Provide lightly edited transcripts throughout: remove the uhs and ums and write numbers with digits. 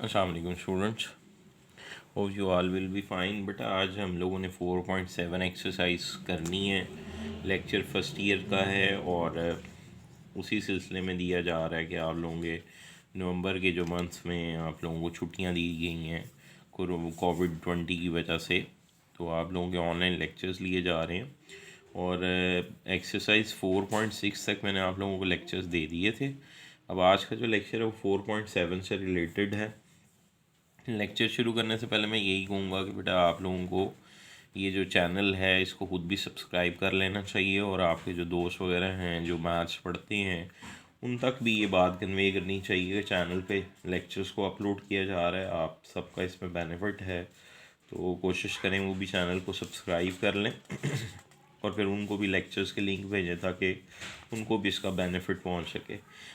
अस्सलाम वालेकुम students. Hope you all will be fine. But आज हम लोगों ने 4.7 एक्सरसाइज करनी है। लेक्चर फर्स्ट ईयर का है और उसी सिलसिले में दिया जा रहा है कि आप लोगों के नवंबर के जो मंथ्स में आप लोगों को छुट्टियां दी गई हैं कोविड-20 की वजह से, तो आप लोगों के ऑनलाइन लेक्चर्स लिए जा रहे हैं। और एक्सरसाइज 4.6 तक मैंने आप लोगों को लेक्चर्स दे दिए थे। अब आज का जो लेक्चर है वो 4.7 से रिलेटेड है। लेक्चर शुरू करने से पहले मैं यही कहूँगा कि बेटा आप लोगों को ये जो चैनल है इसको खुद भी सब्सक्राइब कर लेना चाहिए, और आपके जो दोस्त वगैरह हैं जो मैथ्स पढ़ते हैं उन तक भी ये बात कन्वे करनी चाहिए कि चैनल पे लेक्चर्स को अपलोड किया जा रहा है, आप सबका इसमें बेनिफिट है। तो कोशिश करें वो भी चैनल को सब्सक्राइब कर लें और फिर उनको भी लेक्चर्स के लिंक भेजें ताकि उनको भी इसका बेनिफिट पहुंच सके।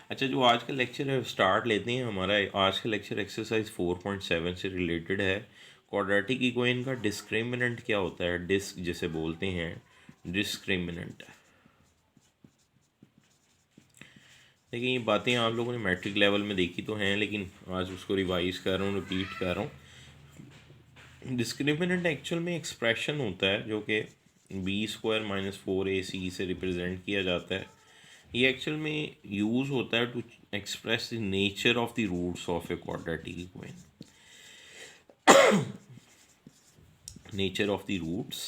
अच्छा, जो आज का लेक्चर है स्टार्ट लेते हैं। हमारा आज का लेक्चर एक्सरसाइज 4.7 से रिलेटेड है। क्वाड्रेटिक इक्वेशन का डिस्क्रिमिनेंट क्या होता है, डिस्क जिसे बोलते हैं, डिस्क्रिमिनेंट। देखिए, ये बातें आप लोगों ने मैट्रिक लेवल में देखी तो हैं, लेकिन आज उसको रिवाइज कर रहा हूँ, रिपीट कर रहा हूँ। डिस्क्रिमिनेंट एक्चुअल में एक्सप्रेशन होता है जो कि b² - 4ac से रिप्रेजेंट किया जाता है। ये एक्चुअल में यूज़ होता है to express the nature of the roots of a quadratic equation. Nature of the roots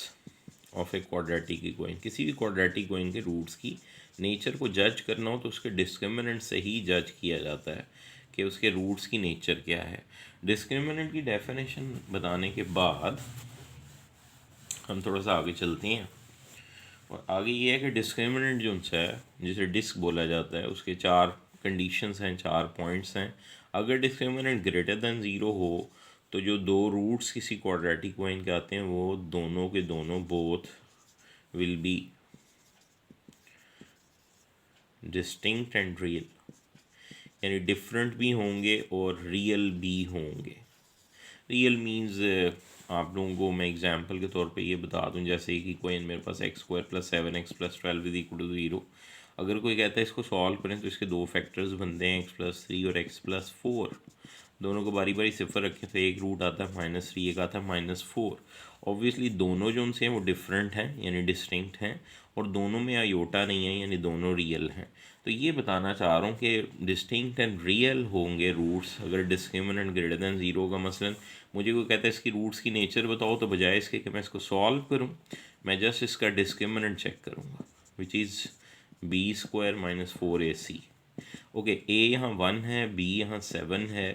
of a quadratic equation, किसी भी क्वाड्रेटिक इक्वेशन के रूट्स की नेचर को जज करना हो तो उसके डिस्क्रिमिनेंट से ही जज किया जाता है कि उसके रूट्स की नेचर क्या है। डिस्क्रिमिनेंट की डेफिनेशन बताने के बाद हम थोड़ा सा आगे चलते हैं, और आगे ये है कि डिस्क्रिमिनेंट जो है जिसे डिस्क बोला जाता है उसके 4 कंडीशंस हैं, 4 पॉइंट्स हैं। अगर डिस्क्रिमिनेंट ग्रेटर देन 0 हो तो जो दो रूट्स किसी क्वाड्रेटिक इक्वेशन के आते हैं वो दोनों के दोनों both will be distinct and real, यानी डिफरेंट भी होंगे और रियल भी होंगे। रियल मीन्स आप लोगों को मैं एग्जांपल के तौर पे ये बता दूं, जैसे कि कोई मेरे पास x² + 7x + 12 = 0। अगर कोई कहता है इसको सॉल्व करें तो इसके दो फैक्टर्स बनते हैं x+3 और x+4। दोनों को बारी बारी सिफर रखें तो एक रूट आता है -3, एक आता है -4। ऑब्वियसली दोनों जो उनसे हैं वो डिफरेंट हैं यानी डिस्टिंक्ट हैं, और दोनों में आयोटा नहीं है यानी दोनों रियल हैं। तो ये बताना चाह रहा हूँ कि डिस्टिंक्ट एंड रियल होंगे रूट्स अगर डिस्क्रिमिनेंट ग्रेटर देन 0 का। मसलन मुझे कोई कहता है इसकी रूट्स की नेचर बताओ, तो बजाय इसके कि मैं इसको सॉल्व करूँ मैं जस्ट इसका डिस्क्रिमिनेंट चेक करूँगा, which is b² - 4ac। Okay, a यहाँ 1 है, b यहाँ 7 है,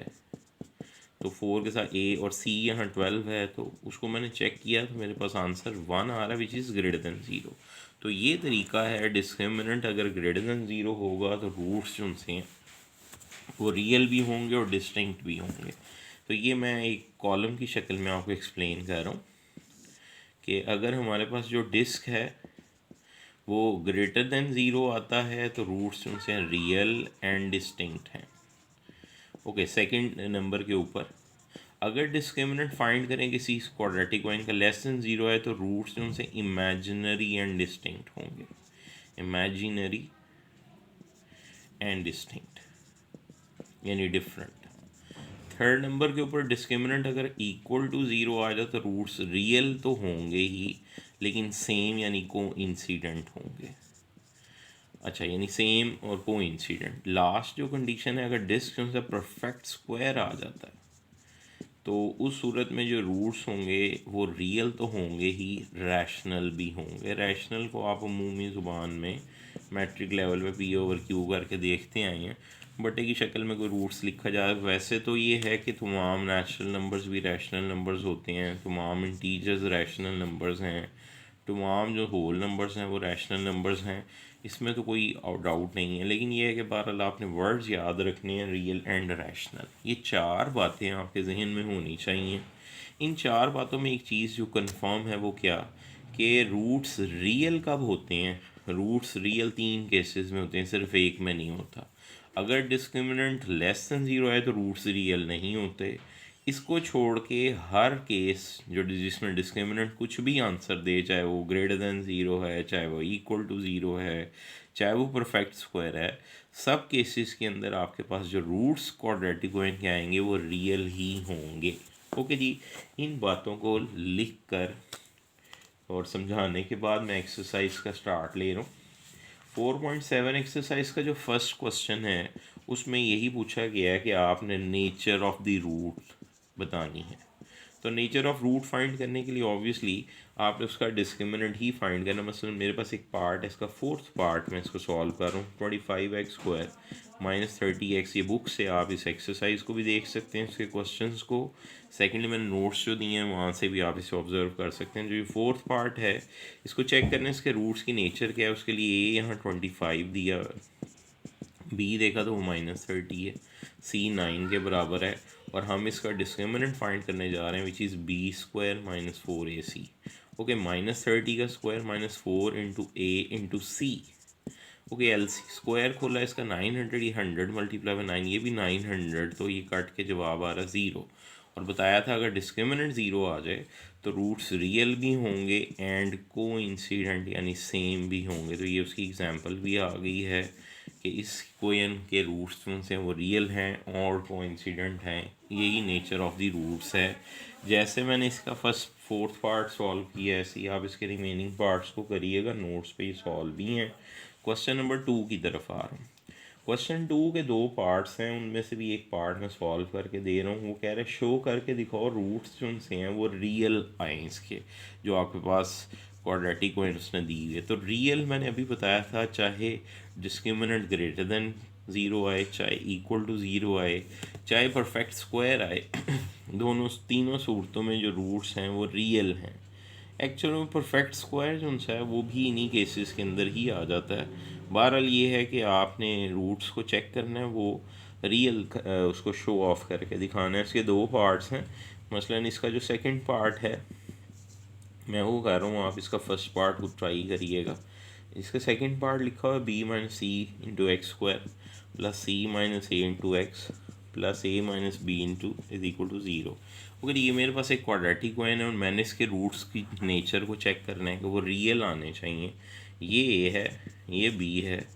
तो 4 के साथ a और c यहाँ 12 है, तो उसको मैंने चेक किया तो मेरे पास आंसर 1 आ रहा है विच इज़ ग्रेटर देन 0। तो ये तरीका है, डिस्क्रिमिनेंट अगर ग्रेटर देन 0 होगा तो रूट्स जो उनसे हैं वो रियल भी होंगे और डिस्टिंक्ट भी होंगे। तो ये मैं एक कॉलम की शक्ल में आपको एक्सप्लेन कर रहा हूँ कि अगर हमारे पास जो डिस्क है वो ग्रेटर देन 0 आता है तो रूट्स उनसे रियल एंड डिस्टिंक्ट हैं। ओके, सेकंड नंबर के ऊपर अगर डिस्क्रिमिनेंट फाइंड करें किसी क्वाड्रेटिक इक्वेशन का लेस देन 0 है तो रूट्स उनसे इमेजिनरी एंड डिस्टिंक्ट होंगे। इमेजिनरी एंड डिस्टिंक्ट यानी डिफरेंट। थर्ड नंबर के ऊपर डिस्क्रिमिनेंट अगर इक्वल टू 0 आ जाए तो रूट्स रियल तो होंगे ही लेकिन सेम यानी को इंसिडेंट होंगे। अच्छा, यानी सेम और को इंसिडेंट। लास्ट जो कंडीशन है, अगर डिस्क से परफेक्ट स्क्वायर आ जाता है तो उस सूरत में जो रूट्स होंगे वो रियल तो होंगे ही, रैशनल भी होंगे। रैशनल को आप अमूमी ज़ुबान में मैट्रिक लेवल पे p/q करके देखते आए हैं, बटे की शक्ल में कोई रूट्स लिखा जाए। वैसे तो ये है कि तमाम नेचुरल नंबर्स भी रैशनल नंबर्स होते हैं, तमाम इंटीजर्स रैशनल नंबर्स हैं, तमाम जो होल नंबर्स हैं वो रैशनल नंबर्स हैं, इसमें तो कोई डाउट नहीं है। लेकिन ये है कि बहरहाल आपने वर्ड्स याद रखने हैं, रियल एंड रैशनल। ये 4 बातें आपके जहन में होनी चाहिए। इन 4 बातों में एक चीज़ जो कंफर्म है वो क्या, कि रूट्स रियल कब होते हैं। रूट्स रियल 3 केसेस में होते हैं, सिर्फ एक में नहीं होता। अगर डिस्क्रिमिनेंट लेस देन 0 है तो रूट्स रियल नहीं होते। इसको छोड़ के हर केस जो जिसमें डिस्क्रिमिनेंट कुछ भी आंसर दे, चाहे वो ग्रेटर देन 0 है, चाहे वो इक्वल टू 0 है, चाहे वो परफेक्ट स्क्वायर है, सब केसेस के अंदर आपके पास जो रूट्स क्वाड्रेटिक कोएफिशिएंट के आएंगे वो रियल ही होंगे। ओके जी, इन बातों को लिख कर और समझाने के बाद मैं एक्सरसाइज का स्टार्ट ले रहा हूँ। 4.7 एक्सरसाइज का जो फर्स्ट क्वेश्चन है उसमें यही पूछा गया है कि आपने नेचर ऑफ द रूट बतानी है। तो नेचर ऑफ रूट फाइंड करने के लिए ऑब्वियसली आपने उसका डिस्क्रिमिनेंट ही फाइंड करना। मसलन मेरे पास एक पार्ट है, इसका फोर्थ पार्ट मैं इसको सॉल्व कर रहा हूँ। 25x² माइनस 30x, ये बुक से आप इस एक्सरसाइज को भी देख सकते हैं, इसके क्वेश्चंस को। सेकेंडली मैंने नोट्स जो दिए हैं वहाँ से भी आप इसे ऑब्जर्व कर सकते हैं। जो ये फोर्थ पार्ट है इसको चेक करने इसके रूट्स की नेचर क्या है, उसके लिए ए यहाँ 25 दिया, बी देखा तो वो -30 है, सी 9 के बराबर है, और हम इसका डिस्क्रिमिनेंट फाइंड करने जा रहे हैं which is b² minus 4ac। Okay, -30 का स्क्वायर -4 इंटू ए इंटू सी। ओके, एल सी स्क्वायर खोला इसका 900, ये 100 मल्टीप्लाई बाय 9, ये भी 900, तो ये कट के जवाब आ रहा 0। और बताया था अगर डिस्क्रिमिनेंट 0 आ जाए तो रूट्स रियल भी होंगे एंड कोइंसिडेंट यानी सेम भी होंगे। तो ये उसकी एग्जांपल भी आ गई है कि इस कोएन के रूट्स जो से वो रियल हैं और कोइंसिडेंट हैं। यही नेचर ऑफ द रूट्स है। जैसे मैंने इसका फर्स्ट फोर्थ पार्ट सॉल्व किया ऐसे ही आप इसके रिमेनिंग पार्ट्स को करिएगा, नोट्स पे ये सॉल्व भी हैं। क्वेश्चन नंबर 2 की तरफ आ रहा हूँ। क्वेश्चन 2 के 2 पार्ट्स हैं, उनमें से भी एक पार्ट मैं सॉल्व करके दे रहा हूँ। वो कह रहे शो करके दिखाओ रूट्स जो उनसे हैं वो रियल आए इसके, जो आपके पास क्वाड्रेटिक कोएफिशिएंट उसने दी हुई है। तो रियल मैंने अभी बताया था, चाहे डिस्क्रिमिनेंट ग्रेटर देन 0 आए, चाहे इक्वल टू 0 आए, चाहे परफेक्ट स्क्वायर आए दोनों तीनों सूरतों में जो रूट्स हैं वो रियल हैं। एक्चुअल में परफेक्ट स्क्वायर जो है वो भी इन्हीं केसेस के अंदर ही आ जाता है। बहरहाल ये है कि आपने रूट्स को चेक करना है, वो रियल उसको शो ऑफ करके दिखाना है। इसके 2 पार्ट्स हैं। मसलन इसका जो सेकंड पार्ट है मैं वो कह रहा हूँ, आप इसका फर्स्ट पार्ट को ट्राई करिएगा। इसका सेकंड पार्ट लिखा हुआ है b minus C into x square plus c minus a into x plus a minus b into is equal to 0। अगर ये मेरे पास एक क्वाड्रेटिक कोएफिशिएंट है और मैंने इसके रूट्स की नेचर को चेक करना है कि वो रियल आने चाहिए। ये ए है, ये बी है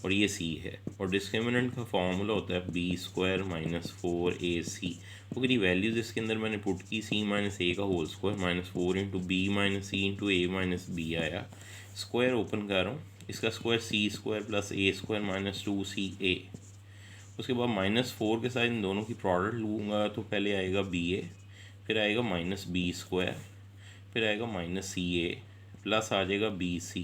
और ये सी है, और डिस्क्रिमिनेंट का फॉर्मूला होता है b² माइनस 4ac। अगर ये वैल्यूज़ इसके अंदर मैंने पुट की, सी माइनस ए का whole square -4 into B minus C into A minus B आया। स्क्वायर ओपन कर रहा हूँ, इसका square c² plus a² minus 2ca। उसके बाद -4 के साथ इन दोनों की प्रोडक्ट लूँगा तो पहले आएगा ba, फिर आएगा -b², फिर आएगा -ca, प्लस आ जाएगा bc।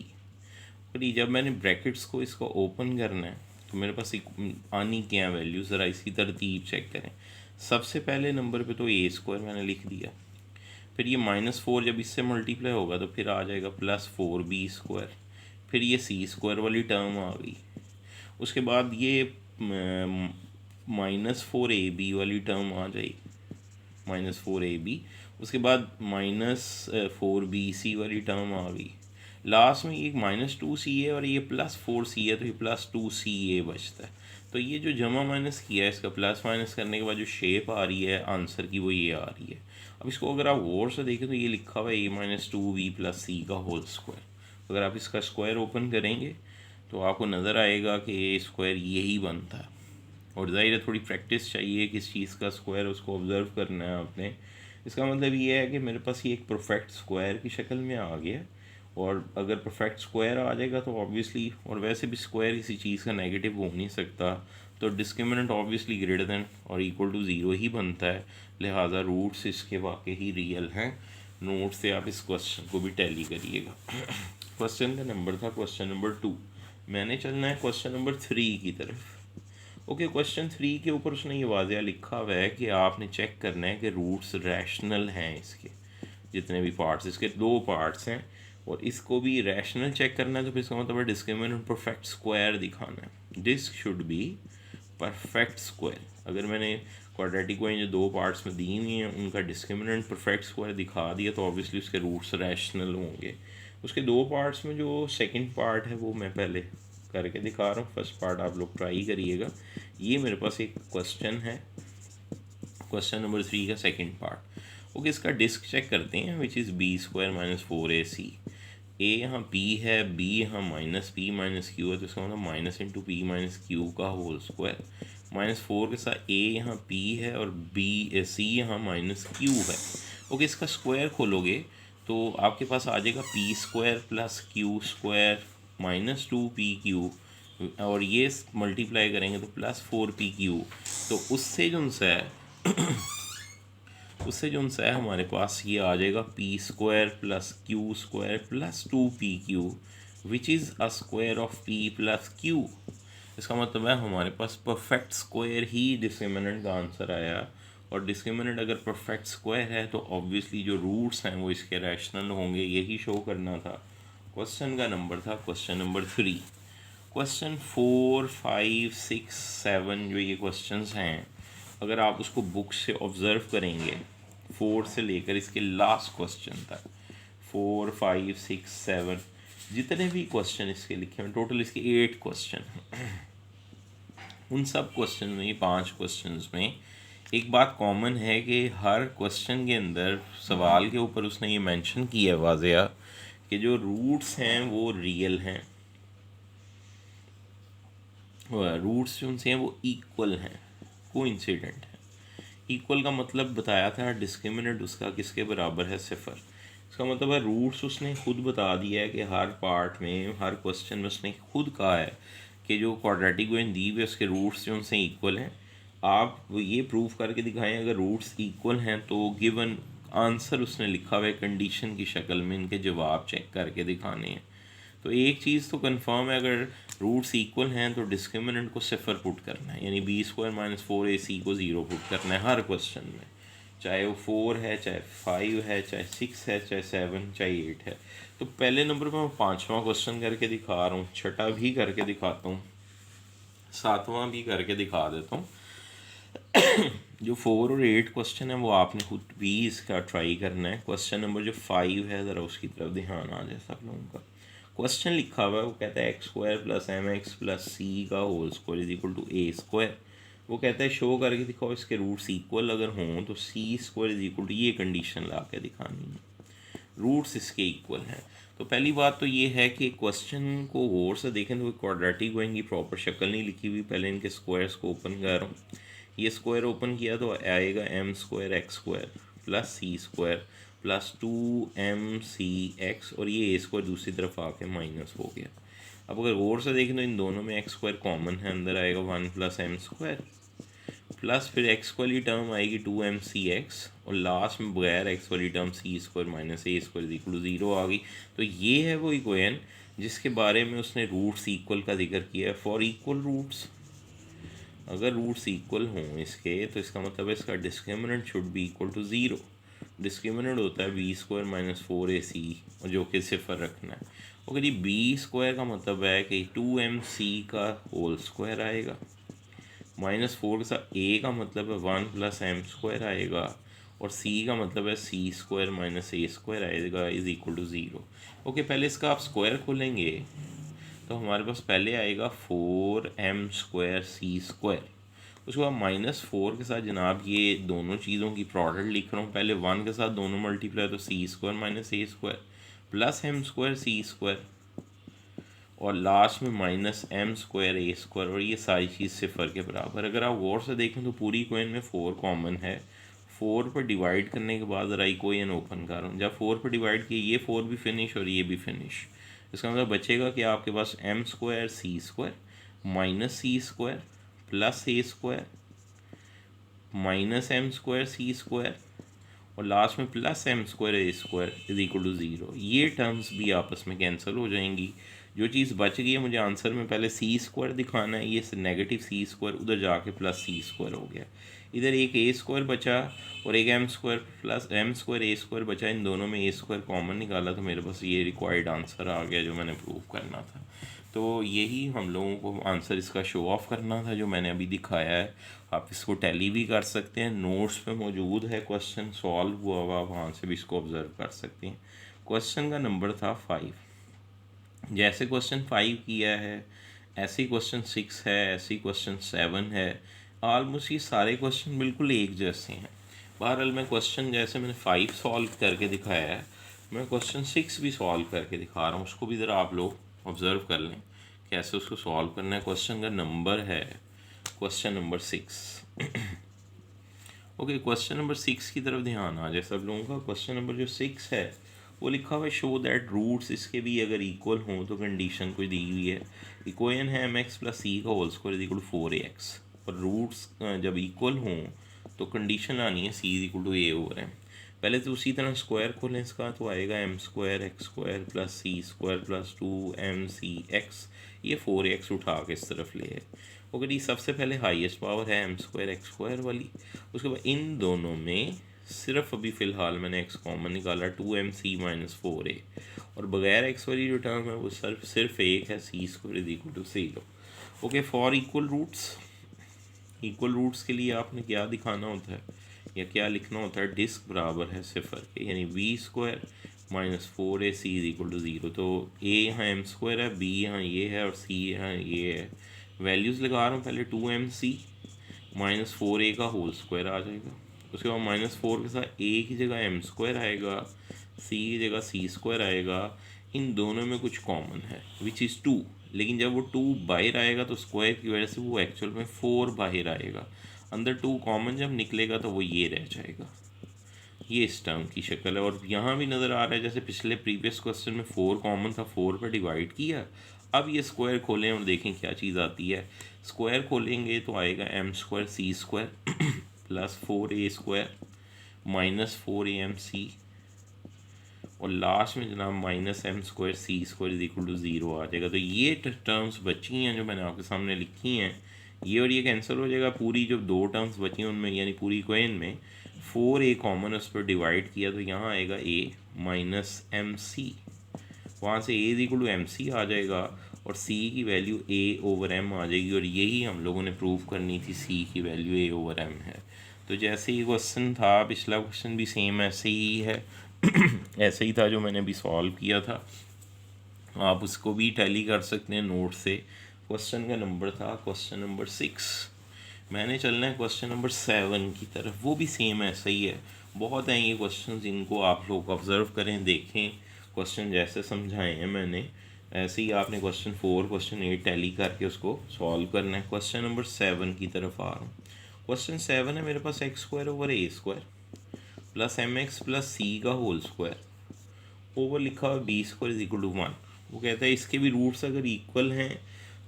फिर जब मैंने ब्रैकेट्स को इसको ओपन करना है तो मेरे पास एक आनी क्या वैल्यू, ज़रा इसकी तरतीब चेक करें। सबसे पहले नंबर पे तो a² मैंने लिख दिया, फिर ये -4 जब इससे मल्टीप्लाई होगा तो फिर आ जाएगा +4b², फिर ये c² वाली टर्म आ गई। उसके बाद ये -4ab वाली टर्म आ जाएगी, -4ab। उसके बाद -4bc वाली टर्म आ गई। लास्ट में ये -2ca और ये +4c है तो ये +2ca बचता है। तो ये जो जमा माइनस किया है इसका प्लस माइनस करने के बाद जो शेप आ रही है आंसर की वो ये आ रही है। अब इसको अगर आप गौर से देखें तो ये लिखा हुआ है a-2b + c का होल स्क्वायर। अगर आप इसका स्क्वायर ओपन करेंगे तो आपको नज़र आएगा कि ए स्क्वायर यही बनता है। और ज़ाहिर है थोड़ी प्रैक्टिस चाहिए किस चीज़ का स्क्वायर उसको ऑब्ज़र्व करना है आपने। इसका मतलब ये है कि मेरे पास ये एक परफेक्ट स्क्वायर की शक्ल में आ गया, और अगर परफेक्ट स्क्वायर आ जाएगा तो ऑब्वियसली, और वैसे भी स्क्वायर किसी चीज़ का नेगेटिव हो नहीं सकता, तो डिस्क्रिमिनेंट ऑब्वियसली ग्रेटर देन और इक्वल टू 0 ही बनता है। लिहाजा रूट्स इसके वाकई ही रियल हैं। नोट से आप इस क्वेश्चन को भी टैली करिएगा। क्वेश्चन का नंबर था क्वेश्चन नंबर 2। मैंने चलना है क्वेश्चन नंबर 3 की तरफ। ओके, क्वेश्चन 3 के ऊपर उसने ये वाज़िया लिखा हुआ है कि आपने चेक करना है कि रूट्स रैशनल हैं। इसके जितने भी पार्ट्स, इसके 2 पार्ट्स हैं और इसको भी रैशनल चेक करना है, तो फिर इसका मतलब डिस्क्रिमिनेंट परफेक्ट स्क्वायर दिखाना है। This should be perfect square. अगर मैंने क्वाड्रेटिक कोएफिशिएंट जो 2 पार्ट्स में दी हुई हैं उनका डिस्क्रिमिनेंट परफेक्ट स्क्वायर दिखा दिया तो ऑब्वियसली उसके रूट्स रैशनल होंगे। उसके 2 पार्ट्स में जो सेकंड पार्ट है वो मैं पहले करके दिखा रहा हूँ, फर्स्ट पार्ट आप लोग ट्राई करिएगा। ये मेरे पास एक क्वेश्चन है, क्वेश्चन नंबर 3 का सेकंड पार्ट। ओके, इसका डिस्क चेक करते हैं विच इज़ b² - 4ac। ए यहाँ पी है, बी यहाँ माइनस पी माइनस क्यू है, तो इसका मतलब minus into P minus Q का होल स्क्वायर। -4 के साथ ए यहाँ पी है और बी सी यहाँ माइनस क्यू है। ओके, इसका स्क्वायर खोलोगे तो आपके पास आ जाएगा P square plus Q square -2pq, और ये मल्टीप्लाई करेंगे तो +4pq। तो उससे जो है हमारे पास ये आ जाएगा P square plus Q square plus 2pq, which is a square of p plus q। इसका मतलब है हमारे पास परफेक्ट स्क्वायर ही डिस्क्रिमिनेंट का आंसर आया, और डिस्क्रिमिनेंट अगर परफेक्ट स्क्वायर है तो ऑब्वियसली जो रूट्स हैं वो इसके रैशनल होंगे, यही शो करना था। क्वेश्चन का नंबर था क्वेश्चन नंबर 3। क्वेश्चन 4, 5, 6, 7 जो ये क्वेश्चंस हैं, अगर आप उसको बुक से ऑब्ज़र्व करेंगे 4 से लेकर इसके लास्ट क्वेश्चन तक, 4, 5, 6, 7 जितने भी क्वेश्चन इसके लिखे हैं, टोटल इसके 8 क्वेश्चन हैं। उन सब क्वेश्चन में, 5 क्वेश्चंस में एक बात कॉमन है कि हर क्वेश्चन के अंदर सवाल के ऊपर उसने ये मेंशन किया है वाज़िया कि जो रूट्स हैं वो रियल हैं, रूट्स जो उनसे हैं वो इक्वल हैं, कोइंसिडेंट है। इक्वल का मतलब बताया था, डिस्क्रिमिनेंट उसका किसके बराबर है, 0। इसका मतलब है रूट्स उसने खुद बता दिया है कि हर पार्ट में, हर क्वेश्चन में उसने खुद कहा है कि जो क्वाड्रेटिक इक्वेशन दी हुई है उसके रूट्स जो उनसे इक्वल हैं। आप ये प्रूव करके दिखाएं अगर रूट्स इक्वल हैं तो गिवन आंसर उसने लिखा हुआ है कंडीशन की शक्ल में, इनके जवाब चेक करके दिखाने हैं। तो एक चीज़ तो कंफर्म है, अगर रूट्स इक्वल हैं तो डिस्क्रिमिनेंट को 0 पुट करना है, यानी b² - 4ac को 0 पुट करना है हर क्वेश्चन में, चाहे वो 4 है, चाहे 5 है, चाहे 6 है, चाहे 7, चाहे 8 है। तो पहले नंबर पर मैं 5वां क्वेश्चन करके दिखा रहा हूँ, 6वां भी करके दिखाता हूँ, 7वां भी करके दिखा देता हूँ। जो 4 और 8 क्वेश्चन है वो आपने खुद भी इसका ट्राई करना है। क्वेश्चन नंबर जो 5 है, ज़रा उसकी तरफ ध्यान आ जाए सब लोगों का। क्वेश्चन लिखा हुआ है, वो कहता है x² + mx + c का whole square is equal to a²। वो कहता है शो करके दिखाओ इसके रूट्स इक्वल अगर हों तो c² इज इक्वल टू, ये कंडीशन ला के दिखानी है, रूट्स इसके इक्वल हैं। तो पहली बात तो ये है कि क्वेश्चन को गौर से देखें तो क्वाड्रेटिक इक्वेशन की प्रॉपर शक्ल नहीं लिखी हुई। पहले इनके स्क्वायर्स को ओपन कर रहा हूँ, ये स्क्वायर ओपन किया तो आएगा m² x² + c² + 2mcx, और ये a² दूसरी तरफ आके माइनस हो गया। अब अगर गौर से देखें तो इन दोनों में x² कॉमन है, अंदर आएगा 1 + m² प्लस फिर x वाली टर्म आएगी 2mcx, और लास्ट में बगैर x वाली टर्म c² - a² इक्वल 0 आ गई। तो ये है वो इक्वेशन जिसके बारे में उसने रूट्स इक्वल का जिक्र किया है। फॉर इक्वल रूट्स, अगर रूट्स इक्वल हों इसके तो इसका मतलब है इसका discriminant should be equal to 0। Discriminant होता है b² - 4ac, और जो कि 0 रखना है। ओके जी, b² का मतलब है कि 2mc का होल स्क्वायर आएगा, -4 के साथ a का मतलब है 1 + m² आएगा, और c का मतलब है c² - a² आएगा इज इक्वल टू 0। ओके, पहले इसका आप स्क्वायर खोलेंगे तो हमारे पास पहले आएगा 4m² c², उसके बाद -4 के साथ जनाब ये दोनों चीज़ों की प्रोडक्ट लिख रहा हूँ, पहले 1 के साथ दोनों मल्टीप्लाई तो c² - a² plus m² c², और लास्ट में -m² a², और ये सारी चीज़ 0 के बराबर। अगर आप गौर से देखें तो पूरी इक्वेशन में 4 कॉमन है। 4 पर डिवाइड करने के बाद ज़रा इक्वेशन ओपन कर रहा हूँ, जब 4 पर डिवाइड किया ये 4 भी फिनिश और ये भी फिनिश, इसका मतलब बचेगा कि आपके पास m² c² - c² plus a² -m² c² और लास्ट में plus m² a² is equal to 0। ये टर्म्स भी आपस में कैंसिल हो जाएंगी। जो चीज़ बच गई है, मुझे आंसर में पहले c² दिखाना है, ये नेगेटिव c², उधर जाके प्लस c² हो गया। इधर एक a² बचा और एक m² + m² a² बचा, इन दोनों में a² कॉमन निकाला तो मेरे पास ये रिक्वायर्ड आंसर आ गया जो मैंने प्रूव करना था। तो यही हम लोगों को आंसर इसका शो ऑफ़ करना था जो मैंने अभी दिखाया है। आप इसको टैली भी कर सकते हैं, नोट्स पे मौजूद है, क्वेश्चन सॉल्व हुआ हुआ, वहाँ से भी इसको ऑब्ज़र्व कर सकते हैं। क्वेश्चन का नंबर था 5। जैसे क्वेश्चन 5 किया है ऐसे ही क्वेश्चन 6 है, ऐसे ही क्वेश्चन 7 है, ऑलमोस्ट ये सारे क्वेश्चन बिल्कुल एक जैसे हैं। बहरहाल मैं क्वेश्चन जैसे मैंने 5 सॉल्व करके दिखाया है, मैं क्वेश्चन 6 भी सॉल्व करके दिखा रहा हूँ, उसको भी ज़रा आप लोग ऑब्ज़र्व कर लें कैसे उसको सॉल्व करना है। क्वेश्चन का नंबर है question number 6। Okay, question number 6 की तरफ ध्यान आ जाए सब लोगों का। क्वेश्चन नंबर जो 6 है वो लिखा हुआ है शो दैट रूट्स इसके भी अगर इक्वल हों तो कंडीशन कोई दी हुई है। इक्वेशन है एम एक्स प्लस सी का whole square is equal to 4ax, और रूट्स जब इक्वल हों तो कंडीशन आनी है C is equal to A over M. पहले तो उसी तरह स्क्वायर खोलें इसका, तो आएगा M square X square plus C square plus 2mc(x), ये 4ax उठा के इस तरफ ले है। ओके जी, सबसे पहले हाईएस्ट पावर है एम स्क्वायर एक्स स्क्वायर वाली। उसके बाद इन दोनों में सिर्फ अभी फ़िलहाल मैंने x कॉमन निकाला 2mc-4a, और बगैर x वाली जो टर्म है वो सिर्फ एक है C square is equal to 0। Okay, for equal roots के लिए आपने क्या दिखाना होता है या क्या लिखना होता है, डिस्क बराबर है सिफर के, यानी v² - 4ac is equal to 0। तो a यहाँ एम स्क्वायर है, b यहाँ ये है और c यहाँ ये है। वैल्यूज़ लगा रहा हूँ, पहले 2mc-4a का होल स्क्वायर आ जाएगा। उसके बाद -4 के साथ a की जगह एम स्क्वायर आएगा, c की जगह c स्क्वायर आएगा। इन दोनों में कुछ कॉमन है विच इज़ 2, लेकिन जब वो 2 बाहर आएगा तो स्क्वायर की वजह से वो एक्चुअल में 4 बाहर आएगा। अंदर 2 कॉमन जब निकलेगा तो वो ये रह जाएगा। ये इस टर्म की शक्ल है। और यहाँ भी नज़र आ रहा है जैसे पिछले प्रीवियस क्वेश्चन में 4 कॉमन था, 4 पर डिवाइड किया। अब ये स्क्वायर खोलें और देखें क्या चीज़ आती है। स्क्वायर खोलेंगे तो आएगा M square C square plus 4a² -4amc, और लास्ट में जनाब -m² c² is equal to 0 आ जाएगा। तो ये टर्म्स बची हैं जो मैंने आपके सामने लिखी हैं, ये और ये कैंसिल हो जाएगा। पूरी जो 2 टर्म्स बची हैं उनमें, यानी पूरी इक्वेशन में 4a कॉमन उस पर डिवाइड किया तो यहाँ आएगा a -mc, वहाँ से a is equal to mc आ जाएगा और c की वैल्यू a/m आ जाएगी। और यही हम लोगों ने प्रूव करनी थी, c की वैल्यू a/m है। तो जैसे ही क्वेश्चन था, पिछला क्वेश्चन भी सेम ऐसे ही है ऐसे ही था जो मैंने अभी सॉल्व किया था। आप उसको भी टैली कर सकते हैं नोट से। क्वेश्चन का नंबर था क्वेश्चन नंबर 6। मैंने चलना है क्वेश्चन नंबर 7 की तरफ, वो भी सेम ऐसा ही है। बहुत हैं ये क्वेश्चन, इनको आप लोग ऑब्ज़र्व करें, देखें। क्वेश्चन जैसे समझाए हैं मैंने ऐसे ही आपने क्वेश्चन 4 क्वेश्चन 8 टैली करके उसको सॉल्व करना है। क्वेश्चन नंबर 7 की तरफ आ रहा हूँ। क्वेश्चन 7 है मेरे पास x² / a² plus mx plus सी का होल स्क्वायर ओवर लिखा हुआ b² इज इक्वल टू 1। वो कहता है इसके भी रूट्स अगर इक्वल हैं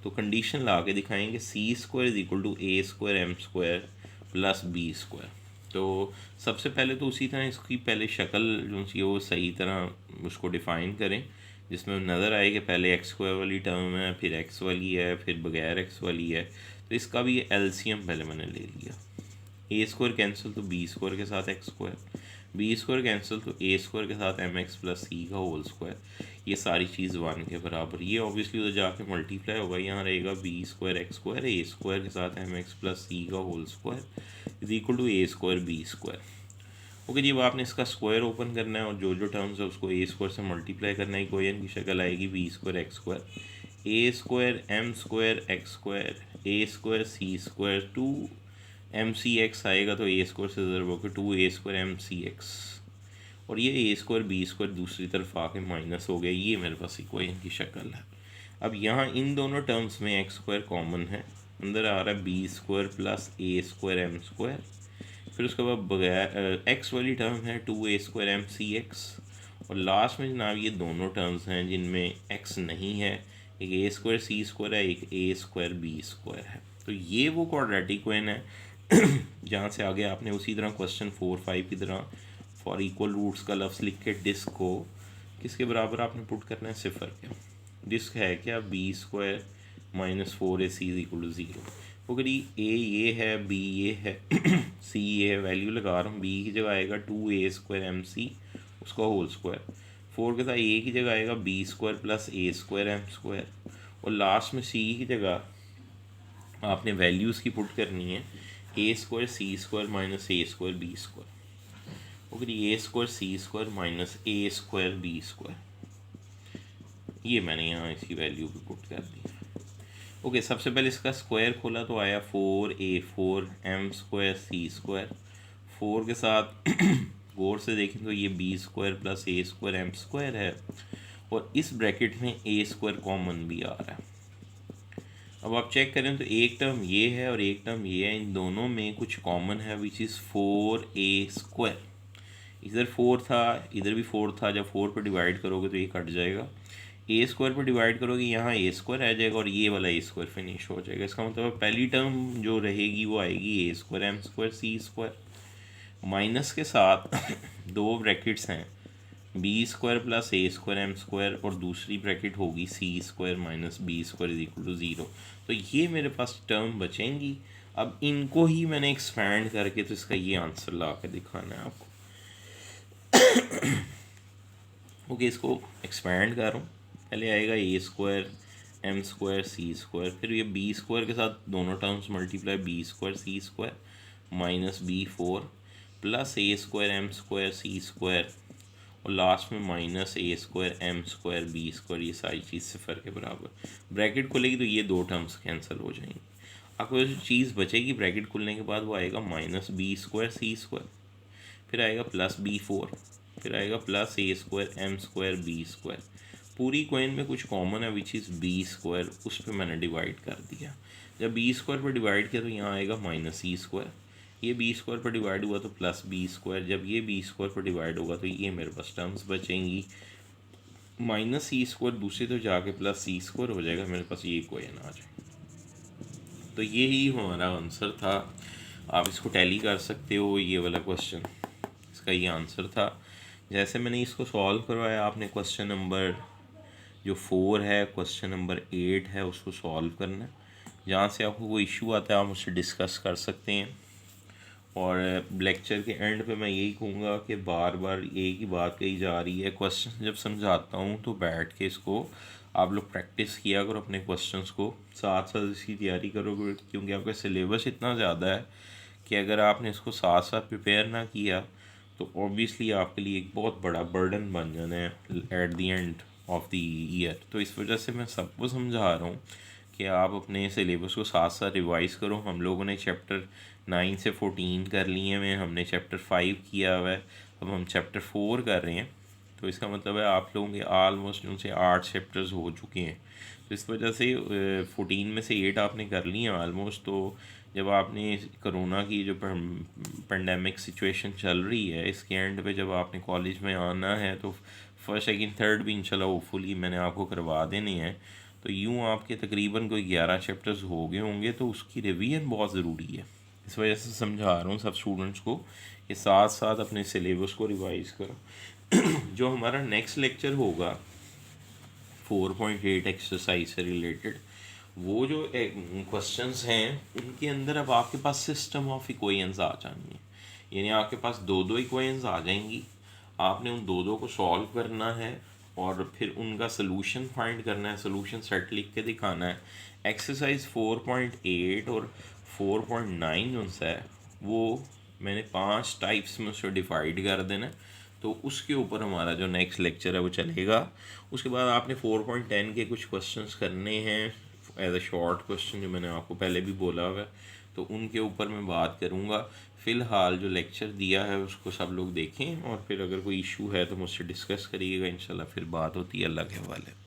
तो कंडीशन ला के दिखाएंगे c² is equal to a² m² plus b²। तो सबसे पहले तो उसी तरह इसकी पहले शक्ल जो सी वो सही तरह उसको डिफ़ाइन करें, जिसमें नज़र आए कि पहले x² वाली टर्म है, फिर x वाली है, फिर बगैर x वाली है। तो इसका भी एलसीएम पहले मैंने ले लिया। a² कैंसिल तो b² के साथ x², b² कैंसिल तो a² के साथ mx प्लस c का होल स्क्वायर, ये सारी चीज़ 1 के बराबर। ये ऑब्वियसली उधर जाके मल्टीप्लाई होगा, यहाँ रहेगा b² x² a² के साथ mx प्लस c का whole square is equal to a² b²। Okay जी, अब आपने इसका स्क्वायर ओपन करना है और जो जो टर्म्स है उसको a² से मल्टीप्लाई करना है। इक्वेशन की शक्ल आएगी b² x² a² m² x² a² c² 2mc(x) आएगा तो a² से ज़रूर होकर 2a² mc(x), और ये a² b² दूसरी तरफ आके माइनस हो गया। ये मेरे पास इक्वेशन की शक्ल है। अब यहाँ इन दोनों टर्म्स में x² कॉमन है, अंदर आ रहा है b² प्लस a² m², फिर उसके बाद बगैर x वाली टर्म है 2a² mc(x), और लास्ट में जनाब ये दोनों टर्म्स हैं जिनमें x नहीं है, एक a² c² है, एक a² b² है। तो ये वो क्वाड्रेटिक इक्वेशन है जहाँ से आगे आपने उसी तरह क्वेश्चन 4-5 की तरह फॉर इक्वल रूट्स का लफ्ज़ लिख के डिस्क को किसके बराबर आपने पुट करना है, सिफर के। डिस्क है क्या b² - 4ac is equal to 0। वो करी a ये है, b ये है c ये है, वैल्यू लगा रहा हूँ। b की जगह आएगा 2a² mc उसका होल स्क्वायर, 4 के साथ a की जगह आएगा b² प्लस a² m², और लास्ट में c की जगह आपने वैल्यूज़ की पुट करनी है a² c² minus a² b²। Okay, a² c² minus a² b², ये मैंने यहाँ इसकी वैल्यू भी पुट कर दी। ओके, सबसे पहले इसका स्क्वायर खोला तो आया 4a4 m² c²। 4 के साथ गौर से देखें तो ये B square plus A square M square है, और इस ब्रैकेट में ए स्क्वायर कॉमन भी आ रहा है। अब आप चेक करें तो एक टर्म ये है और एक टर्म ये है, इन दोनों में कुछ कॉमन है विच इज़ 4a²। इधर 4 था, इधर भी 4 था, जब 4 पर डिवाइड करोगे तो ये कट जाएगा, ए स्क्वायर पर डिवाइड करोगे यहाँ ए स्क्वायर आ जाएगा और ये वाला ए स्क्वायर फिनिश हो जाएगा। इसका मतलब पहली टर्म जो रहेगी वो आएगी A square M square C square, minus के साथ दो ब्रैकेट्स हैं B square plus A square M square, और दूसरी ब्रैकेट होगी C square minus B square is equal to 0। तो ये मेरे पास टर्म बचेंगी। अब इनको ही मैंने एक्सपैंड करके तो इसका ये आंसर ला के दिखाना है आपको। ओके, इसको एक्सपैंड कर रहा हूँ। पहले आएगा A square M square C square, फिर ये बी स्क्वायर के साथ दोनों terms multiply B square C square minus b4 plus A square M square C square, और लास्ट में minus A square M square B square, ये सारी चीज़ सिफर के बराबर। ब्रैकेट खुलेगी तो ये दो टर्म्स कैंसिल हो जाएंगी। आपको जो चीज़ बचेगी ब्रैकेट खुलने के बाद वो आएगा minus B square C square, फिर आएगा प्लस b4, फिर आएगा plus A square M square B square. पूरी कॉइन में कुछ कॉमन है विच इज़ बी स्क्वायर, उस पर मैंने डिवाइड कर दिया। जब बी स्क्वायर पर डिवाइड किया तो यहाँ आएगा माइनस सी स्क्वायर, ये बी स्क्वायर पर डिवाइड हुआ तो प्लस बी स्क्वायर, जब ये बी स्क्वायर पर डिवाइड होगा तो ये मेरे पास टर्म्स बचेंगी। माइनस सी स्क्वायर दूसरी तो जाके प्लस सी स्क्वायर हो जाएगा, मेरे पास ये कोई ना आ जाए। तो ये ही हमारा आंसर था। आप इसको टैली कर सकते हो, ये वाला क्वेश्चन इसका ये आंसर था। जैसे मैंने इसको सॉल्व करवाया, आपने क्वेश्चन नंबर जो 4 है, क्वेश्चन नंबर 8 है, उसको सॉल्व करना है। जहाँ से आपको कोई इशू आता है आप मुझसे डिस्कस कर सकते हैं। और लेक्चर के एंड पे मैं यही कहूँगा कि बार बार एक ही बात कही जा रही है, क्वेश्चन जब समझाता हूँ तो बैठ के इसको आप लोग प्रैक्टिस किया करो, अपने क्वेश्चंस को साथ साथ इसकी तैयारी करो, क्योंकि आपका सिलेबस इतना ज़्यादा है कि अगर आपने इसको साथ साथ प्रिपेयर ना किया तो ऑब्वियसली आपके लिए एक बहुत बड़ा बर्डन बन जाना है at the end of the year. तो इस वजह से मैं सबको समझा रहा हूँ कि आप अपने सिलेबस को साथ साथ रिवाइज़ करो। हम लोगों ने चैप्टर 9 से 14 कर लिए हैं, हमने चैप्टर 5 किया हुआ है, अब हम चैप्टर 4 कर रहे हैं। तो इसका मतलब है आप लोगों के आलमोस्ट उनसे 8 चैप्टर्स हो चुके हैं। तो इस वजह से 14 में से 8 आपने कर लिए हैं ऑलमोस्ट। तो जब आपने कोरोना की जो पेंडेमिक सिचुएशन चल रही है, इसके एंड पे जब आपने कॉलेज में आना है तो फर्स्ट सेकंड थर्ड भी इंशाल्लाह होपफुली मैंने आपको करवा देने हैं। तो यूँ आपके तकरीबन कोई 11 चैप्टर्स हो गए होंगे, तो उसकी रिवीजन बहुत ज़रूरी है। इस वजह से समझा रहा हूँ सब स्टूडेंट्स को कि साथ साथ अपने सिलेबस को रिवाइज़ करो। जो हमारा नेक्स्ट लेक्चर होगा 4.8 एक्सरसाइज से रिलेटेड, वो जो क्वेश्चंस हैं उनके अंदर अब आपके पास सिस्टम ऑफ इक्वेशंस आ जानी है, यानी आपके पास दो इक्वेशंस आ जाएंगी। आपने उन दो को सॉल्व करना है और फिर उनका सलूशन फाइंड करना है, सलूशन सेट लिख के दिखाना है। एक्सरसाइज 4.8 और 4.9 जो है वो मैंने 5 टाइप्स में उसको डिवाइड कर देना है। तो उसके ऊपर हमारा जो नेक्स्ट लेक्चर है वो चलेगा। उसके बाद आपने 4.10 के कुछ क्वेश्चंस करने हैं एज अ शॉर्ट क्वेश्चन, जो मैंने आपको पहले भी बोला हुआ है, तो उनके ऊपर मैं बात करूँगा। फ़िलहाल जो लेक्चर दिया है उसको सब लोग देखें, और फिर अगर कोई इशू है तो मुझसे डिस्कस करिएगा, इंशाल्लाह फिर बात होती है। अल्लाह के हवाले।